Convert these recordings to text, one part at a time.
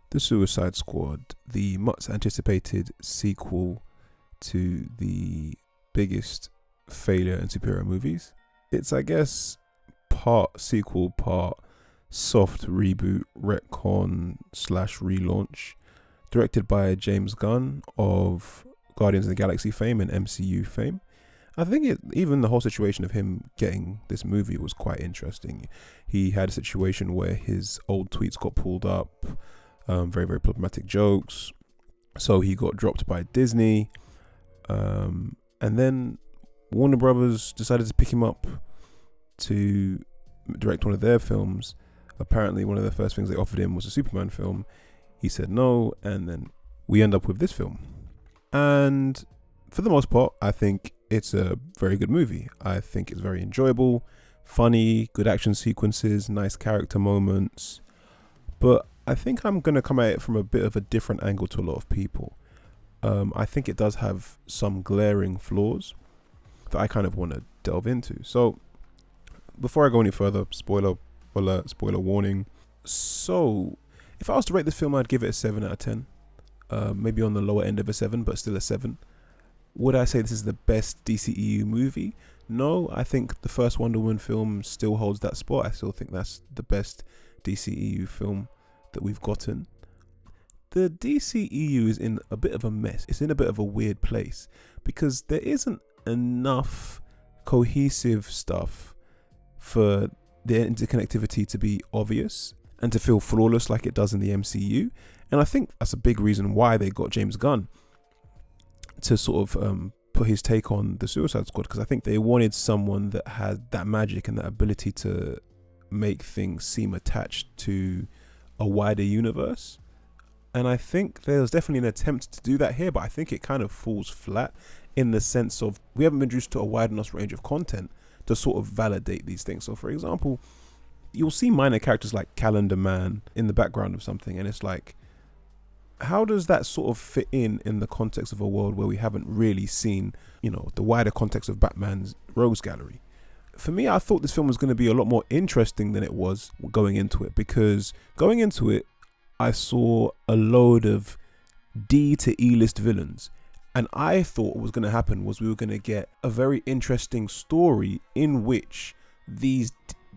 The Suicide Squad, the much anticipated sequel to the biggest failure in superhero movies. It's, I guess, part sequel, part soft reboot, retcon slash relaunch, directed by James Gunn of Guardians of the Galaxy fame and MCU fame. I think even the whole situation of him getting this movie was quite interesting. He had a situation where his old tweets got pulled up, very, very problematic jokes. So he got dropped by Disney. And then Warner Brothers decided to pick him up to direct one of their films. Apparently, one of the first things they offered him was a Superman film. He said no, and then we end up with this film. And for the most part, I think it's a very good movie. I think it's very enjoyable, funny, good action sequences, nice character moments. But I think I'm going to come at it from a bit of a different angle to a lot of people. I think it does have some glaring flaws that I kind of want to delve into. So before I go any further, spoiler alert, spoiler warning. So if I was to rate this film, I'd give it a 7 out of 10. Maybe on the lower end of a 7, but still a 7. Would I say this is the best DCEU movie? No, I think the first Wonder Woman film still holds that spot. I still think that's the best DCEU film that we've gotten. The DCEU is in a bit of a mess. It's in a bit of a weird place because there isn't enough cohesive stuff for the interconnectivity to be obvious and to feel flawless like it does in the MCU. And I think that's a big reason why they got James Gunn to sort of put his take on the Suicide Squad, because I think they wanted someone that had that magic and that ability to make things seem attached to a wider universe. And I think there's definitely an attempt to do that here, but I think it kind of falls flat in the sense of we haven't been introduced to a wide enough range of content to sort of validate these things. So for example, you'll see minor characters like Calendar Man in the background of something, and it's like, how does that sort of fit in the context of a world where we haven't really seen, the wider context of Batman's rogues gallery? For me, I thought this film was going to be a lot more interesting than it was going into it, because going into it, I saw a load of D to E-list villains. And I thought what was going to happen was we were going to get a very interesting story in which these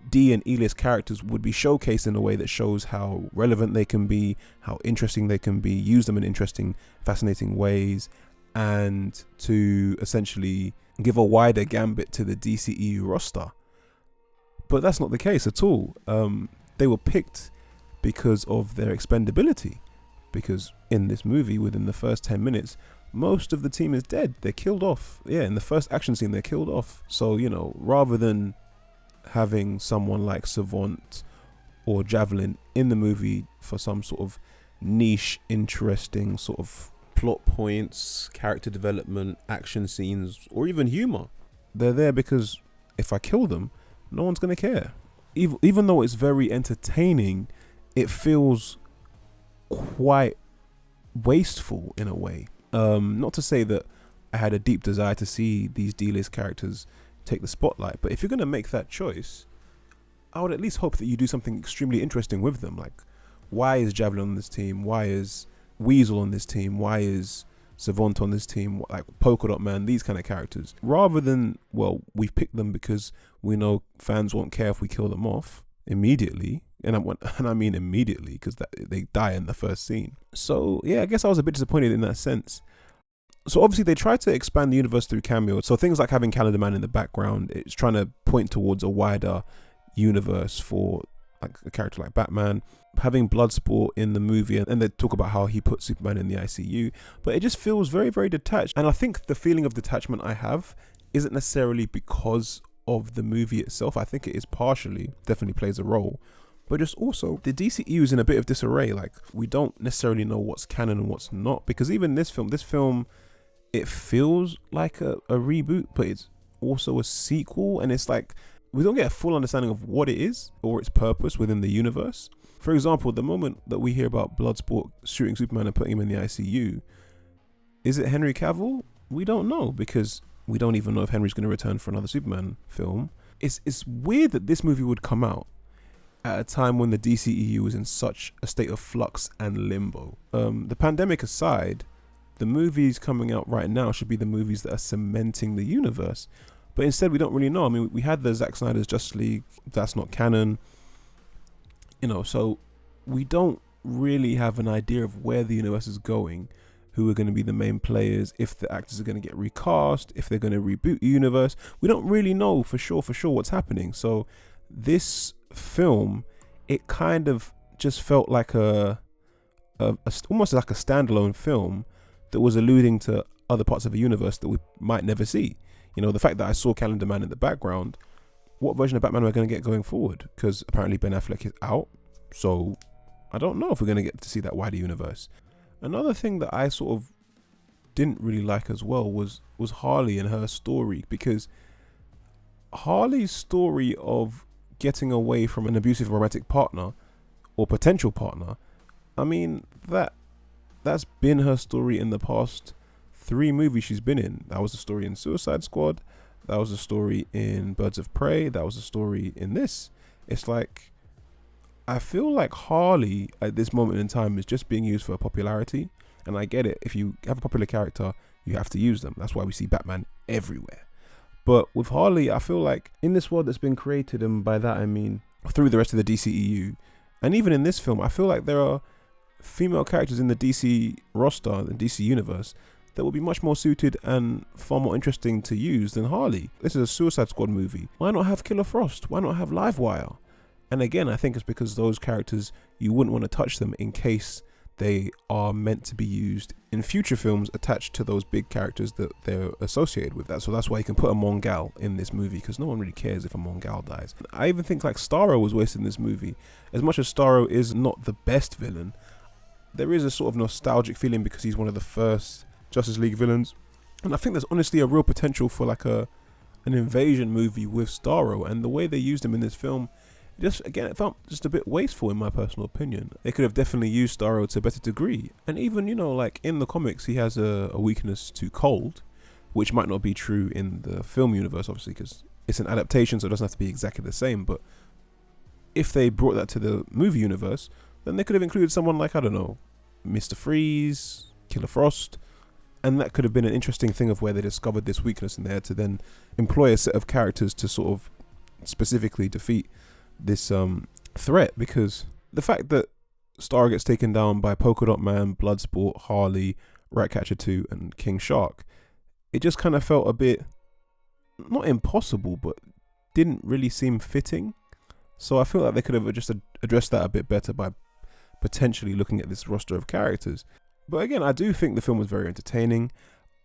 D and E-list characters would be showcased in a way that shows how relevant they can be, how interesting they can be, use them in interesting, fascinating ways, and to essentially give a wider gambit to the DCEU roster. But that's not the case at all. They were picked because of their expendability, because in this movie, within the first 10 minutes, most of the team is dead. They're killed off. Yeah, in the first action scene, they're killed off. So, rather than having someone like Savant or Javelin in the movie for some sort of niche, interesting sort of plot points, character development, action scenes, or even humor, they're there because if I kill them, no one's going to care. Even though it's very entertaining, it feels quite wasteful in a way. Not to say that I had a deep desire to see these D-list characters take the spotlight, but if you're going to make that choice, I would at least hope that you do something extremely interesting with them. Like, why is Javelin on this team? Why is Weasel on this team? Why is Savant on this team? Like Polka Dot Man, these kind of characters. Rather than, well, we've picked them because we know fans won't care if we kill them off immediately. And I mean immediately, because they die in the first scene. So yeah, I guess I was a bit disappointed in that sense. So obviously they tried to expand the universe through cameos. So things like having Calendar Man in the background, it's trying to point towards a wider universe for like a character like Batman. Having Bloodsport in the movie, and they talk about how he put Superman in the ICU, but it just feels very, very detached. And I think the feeling of detachment I have isn't necessarily because of the movie itself. I think it is partially, definitely plays a role. But just also, the DCEU is in a bit of disarray. Like, we don't necessarily know what's canon and what's not. Because even this film, it feels like a reboot, but it's also a sequel. And it's like, we don't get a full understanding of what it is or its purpose within the universe. For example, the moment that we hear about Bloodsport shooting Superman and putting him in the ICU, is it Henry Cavill? We don't know, because we don't even know if Henry's going to return for another Superman film. It's weird that this movie would come out at a time when the DCEU was in such a state of flux and limbo. The pandemic aside, the movies coming out right now should be the movies that are cementing the universe. But instead, we don't really know. I mean, we had the Zack Snyder's Justice League. That's not canon. So we don't really have an idea of where the universe is going, who are going to be the main players, if the actors are going to get recast, if they're going to reboot the universe. We don't really know for sure what's happening. So this film, it kind of just felt like almost like a standalone film that was alluding to other parts of the universe that we might never see. The fact that I saw Calendar Man in the background, what version of Batman am I going to get going forward? Because apparently Ben Affleck is out, so I don't know if we're going to get to see that wider universe. Another thing that I sort of didn't really like as well was Harley and her story, because Harley's story of getting away from an abusive romantic partner or potential partner, I mean, that's been her story in the past 3 movies she's been in. That was the story in Suicide Squad, that was the story in Birds of Prey, that was the story in this. It's like, I feel like Harley at this moment in time is just being used for popularity. And I get it, if you have a popular character, you have to use them. That's why we see Batman everywhere. But with Harley, I feel like in this world that's been created, and by that I mean through the rest of the DCEU, and even in this film, I feel like there are female characters in the DC roster, the DC universe, that would be much more suited and far more interesting to use than Harley. This is a Suicide Squad movie. Why not have Killer Frost? Why not have Livewire? And again, I think it's because those characters, you wouldn't want to touch them in case they are meant to be used in future films attached to those big characters that they're associated with. So that's why you can put a Mongal in this movie, because no one really cares if a Mongal dies. I even think like Starro was wasted in this movie. As much as Starro is not the best villain, there is a sort of nostalgic feeling because he's one of the first Justice League villains. And I think there's honestly a real potential for like an invasion movie with Starro, and the way they used him in this film, it felt just a bit wasteful in my personal opinion. They could have definitely used Starro to a better degree. And even, like in the comics, he has a weakness to cold, which might not be true in the film universe, obviously, because it's an adaptation, so it doesn't have to be exactly the same. But if they brought that to the movie universe, then they could have included someone like, I don't know, Mr. Freeze, Killer Frost, and that could have been an interesting thing of where they discovered this weakness in there to then employ a set of characters to sort of specifically defeat this threat. Because the fact that Starro gets taken down by Polka Dot Man, Bloodsport, Harley, Ratcatcher 2 and King Shark, it just kind of felt a bit, not impossible, but didn't really seem fitting. So I feel like they could have just addressed that a bit better by potentially looking at this roster of characters. But again, I do think the film was very entertaining.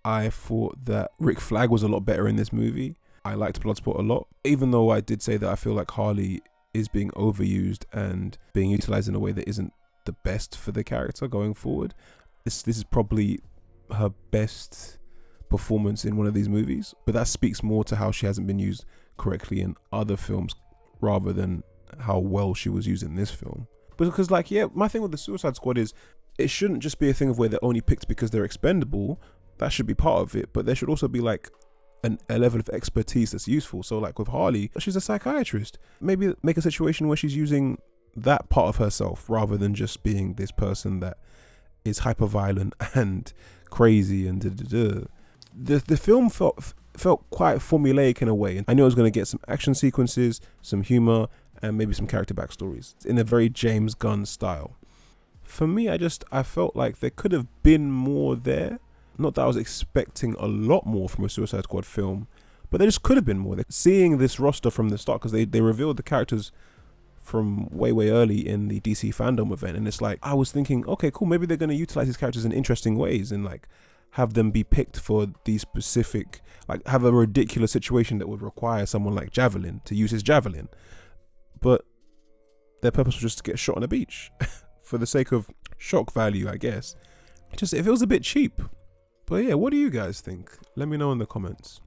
I thought that Rick Flag was a lot better in this movie. I liked Bloodsport a lot, even though I did say that I feel like Harley is being overused and being utilized in a way that isn't the best for the character going forward. This is probably her best performance in one of these movies, but that speaks more to how she hasn't been used correctly in other films rather than how well she was used in this film. But because my thing with the Suicide Squad is it shouldn't just be a thing of where they're only picked because they're expendable. That should be part of it, but there should also be like a level of expertise that's useful. So like with Harley, she's a psychiatrist. Maybe make a situation where she's using that part of herself rather than just being this person that is hyper violent and crazy and The film felt quite formulaic in a way. I knew I was going to get some action sequences, some humor, and maybe some character backstories in a very James Gunn style. For me, I felt like there could have been more there. Not that I was expecting a lot more from a Suicide Squad film, but there just could have been more. Seeing this roster from the start, because they revealed the characters from way early in the DC fandom event, and it's like I was thinking, okay, cool, maybe they're going to utilize these characters in interesting ways and like have them be picked for these specific, like have a ridiculous situation that would require someone like Javelin to use his javelin, but their purpose was just to get shot on a beach for the sake of shock value, I guess. It feels a bit cheap. But yeah, what do you guys think? Let me know in the comments.